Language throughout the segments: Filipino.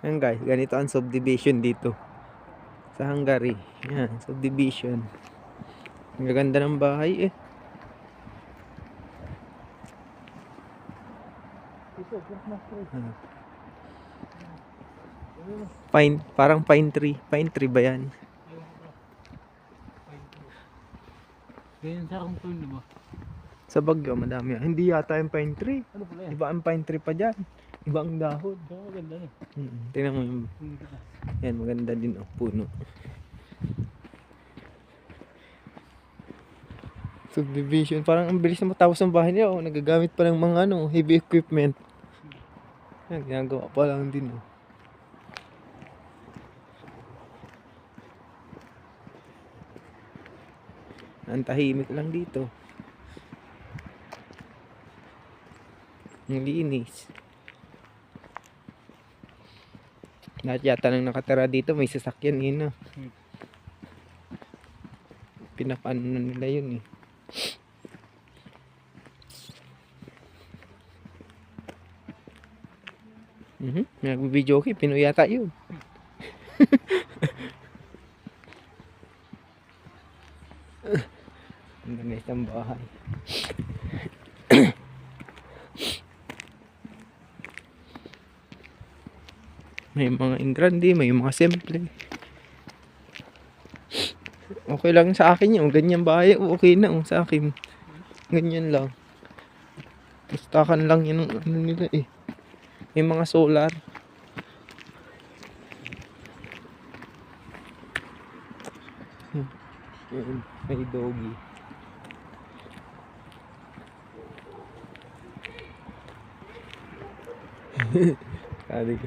Yan guys, ganito ang subdivision dito sa Hungary. Yan, subdivision. Ang gaganda ng bahay eh. Pine, parang pine tree. Pine tree ba yan? Ganyan sa akong turn, diba? Sa Baguio, madami yan. Hindi yata yung pine tree. Ano pala yan? Iba ang pine tree pa dyan. Iba ang dahon. Baka maganda no? Tingnan mo yung... Yan, maganda din oh, puno. Subdivision. Parang ang bilis na matapos ang bahay niya oh. Nagagamit pa ng mga ano, heavy equipment. Yan, ginagawa pa lang din oh. Ang tahimik lang dito. Ang linis. Lahat yata nang nakatira dito may sasakyan yun ah. Pinapano na nila yun eh. May nag-video okay, Pinoy yata yun. Ang ganda isang bahay. May mga ingrandi, may mga simple. Okay lang sa akin yun, ganyan bahay, okay na sa akin. Ganyan lang. Pustakan lang yun ang ano nila eh. May mga solar. May doggy. Sabi ko.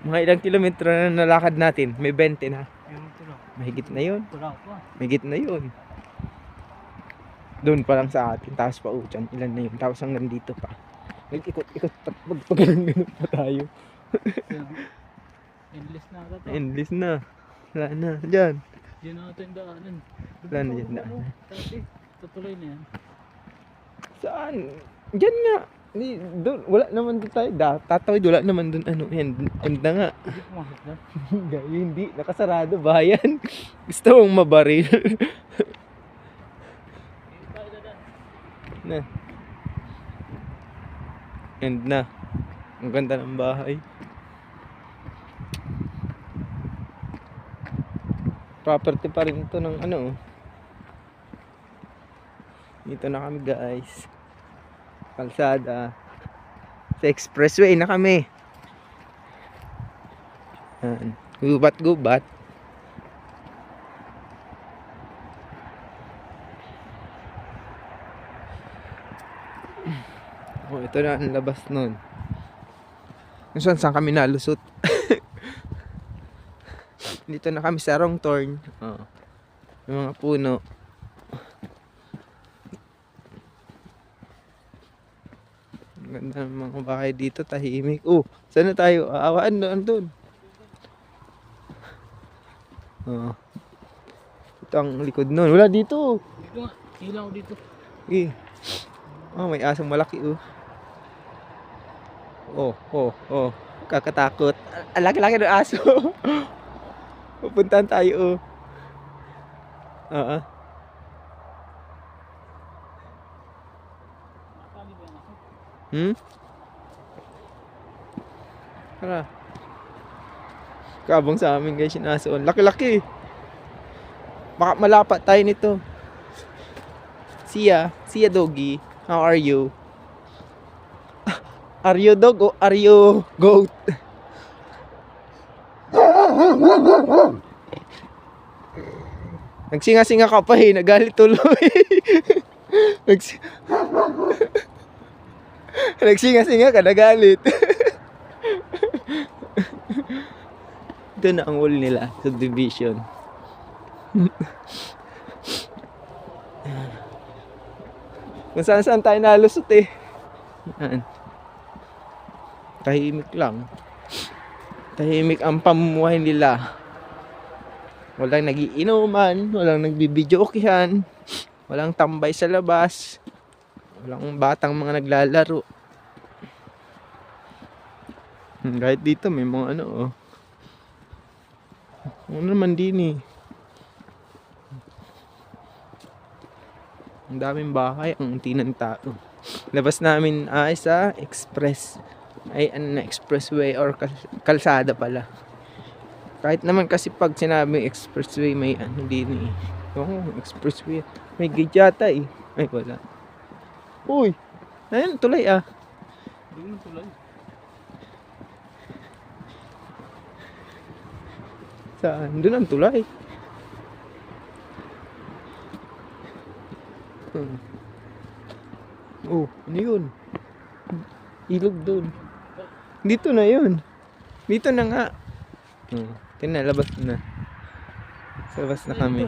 Mga ilang kilometro na nalakad natin? May 20 na. Mahigit na yun. Mahigit na yun. Doon pa lang sa atin. Tapos pa dyan. Ilan na yun. Tapos hanggang dito pa. Nag-ikot-ikot pa. Magpagalang-ganon pa tayo. Endless na ata to. Endless na. Wala na. Dyan. Diyan na ata yung daanan. Wala na dyan na. Dati, tutuloy na yan. Saan? Dyan nga. Doon, wala naman doon tayo. Tatawid, wala naman doon. Ano, end na nga. Hindi pumasok na. Hindi, nakasarado. Bayan. Gusto mong mabaril. Na. End na. Ang ganda ng bahay. Property pa rin ito ng ano. Dito na kami guys. Kalsada. Sa expressway na kami. Gubat-gubat. Oh, ito na ang labas nun. Saan kami nalusot? Dito na kami sa wrong turn. Oh. Yung mga puno. Ganda ng mga bahay dito, tahimik. Oh, saan na tayo? Aawaan doon, doon. Oh. Ito ang likod nun. Wala dito. Dito nga, hilang ko dito. Eh. Oh, may asong malaki oh. Oh. Kakatakot. Ang laki-laki ng aso. Pupuntahan tayo oh. Oo. Tara. Kabang sa amin guys yung aso. Laki-laki. Baka malapat tayo nito. Siya doggy. How are you? Are you dog o are you goat? Nagsinga-singa ka pa eh. Nagalit tuloy. Nagsinga-singa ka, nagalit. Ito na ang wall nila, subdivision. Kung saan tayo nalusot eh. Yan. Tahimik lang. Tahimik ang pamumuhay nila. Walang nagiinuman, walang nagbibidyokihan, walang tambay sa labas, walang batang mga naglalaro. Kahit dito may mga ano oh. Ano naman din eh. Ang daming bahay, ang unti ng tao. Labas namin ay sa express. Ay ano na, expressway or kalsada pala. Kahit naman kasi pag sinabing expressway may ano din eh. Oo, expressway. May gate yata eh. Ay wala. Uy! Ayun, tulay ah. Doon ang tulay. Saan? Doon ang tulay. Oh, ano yun? Ilog doon. Dito na yun. Dito na nga. Tinalabas na. Sa labas na kami.